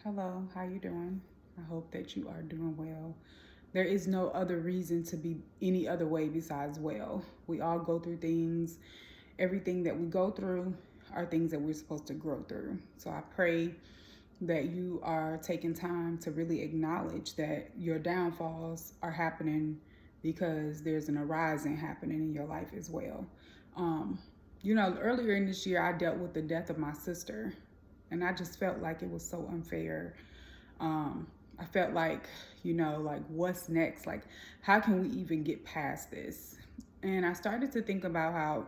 Hello, how you doing? I hope that you are doing well. There is no other reason to be any other way besides well. We all go through things. Everything that we go through are things that we're supposed to grow through. So I pray that you are taking time to really acknowledge that your downfalls are happening because there's an arising happening in your life as well. Um, Earlier in this year, I dealt with the death of my sister, and I just felt like it was so unfair. I felt like, like what's next? Like, how can we even get past this? And I started to think about how,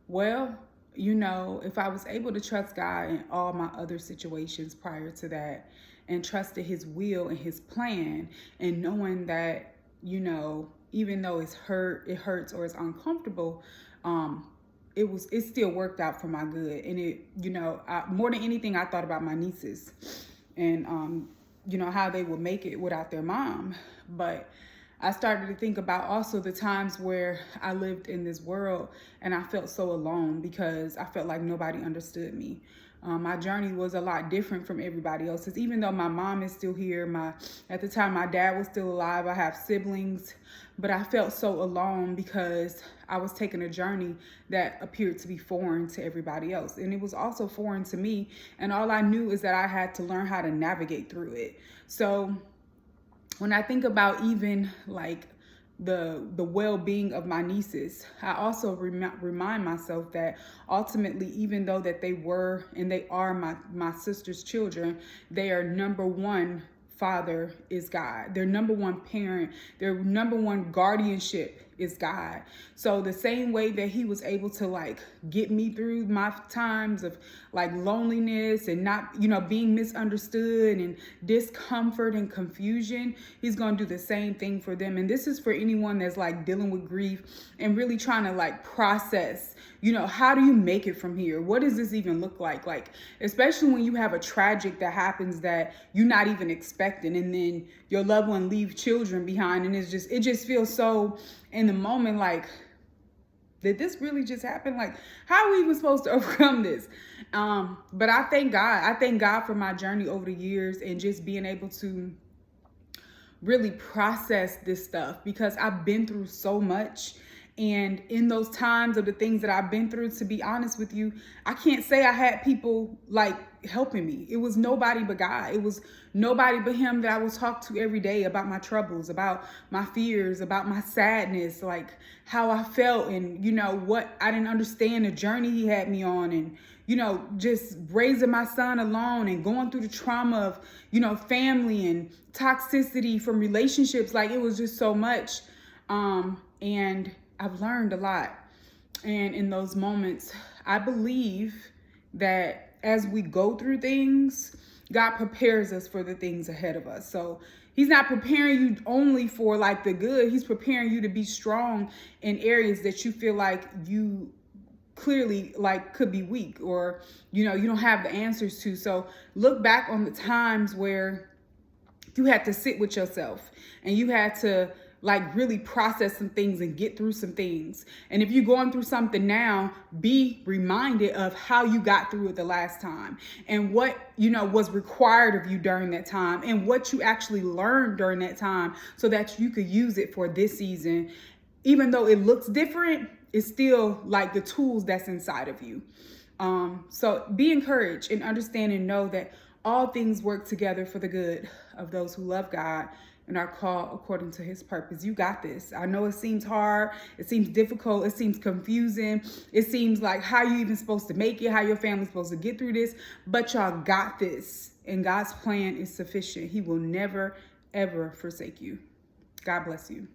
well, if I was able to trust God in all my other situations prior to that and trusted his will and his plan, and knowing that, even though it hurts or it's uncomfortable, it still worked out for my good. And more than anything, I thought about my nieces and how they would make it without their mom. But I started to think about also the times where I lived in this world and I felt so alone because I felt like nobody understood me. My journey was a lot different from everybody else's. Even though my mom is still here, at the time my dad was still alive, I have siblings, but I felt so alone because I was taking a journey that appeared to be foreign to everybody else. And it was also foreign to me. And all I knew is that I had to learn how to navigate through it. So when I think about even like the well-being of my nieces, I also remind myself that ultimately, even though that they were and they are my sister's children, they are number one father is God. Their number one parent, their number one guardianship is God. So the same way that he was able to like get me through my times of like loneliness and not, being misunderstood and discomfort and confusion, he's going to do the same thing for them. And this is for anyone that's like dealing with grief and really trying to like process, how do you make it from here? What does this even look like? Like, especially when you have a tragic that happens that you're not even expecting, and then your loved one leave children behind, and it just feels so in the moment like, did this really just happen? Like, how are we even supposed to overcome this? But I thank God. I thank God for my journey over the years and just being able to really process this stuff, because I've been through so much. And in those times of the things that I've been through, to be honest with you, I can't say I had people like helping me. It was nobody but God. It was nobody but him that I would talk to every day about my troubles, about my fears, about my sadness, like how I felt, and, what I didn't understand, the journey he had me on, and, just raising my son alone and going through the trauma of, family and toxicity from relationships. Like, it was just so much. And I've learned a lot. And in those moments, I believe that as we go through things, God prepares us for the things ahead of us. So he's not preparing you only for like the good. He's preparing you to be strong in areas that you feel like you clearly like could be weak, or, you don't have the answers to. So look back on the times where you had to sit with yourself and you had to like really process some things and get through some things. And if you're going through something now, be reminded of how you got through it the last time, and what, was required of you during that time, and what you actually learned during that time, so that you could use it for this season. Even though it looks different, it's still like the tools that's inside of you. So be encouraged and understand and know that all things work together for the good of those who love God and are called according to his purpose. You got this. I know it seems hard. It seems difficult. It seems confusing. It seems like how you even supposed to make it, how your family's supposed to get through this, but y'all got this. And God's plan is sufficient. He will never, ever forsake you. God bless you.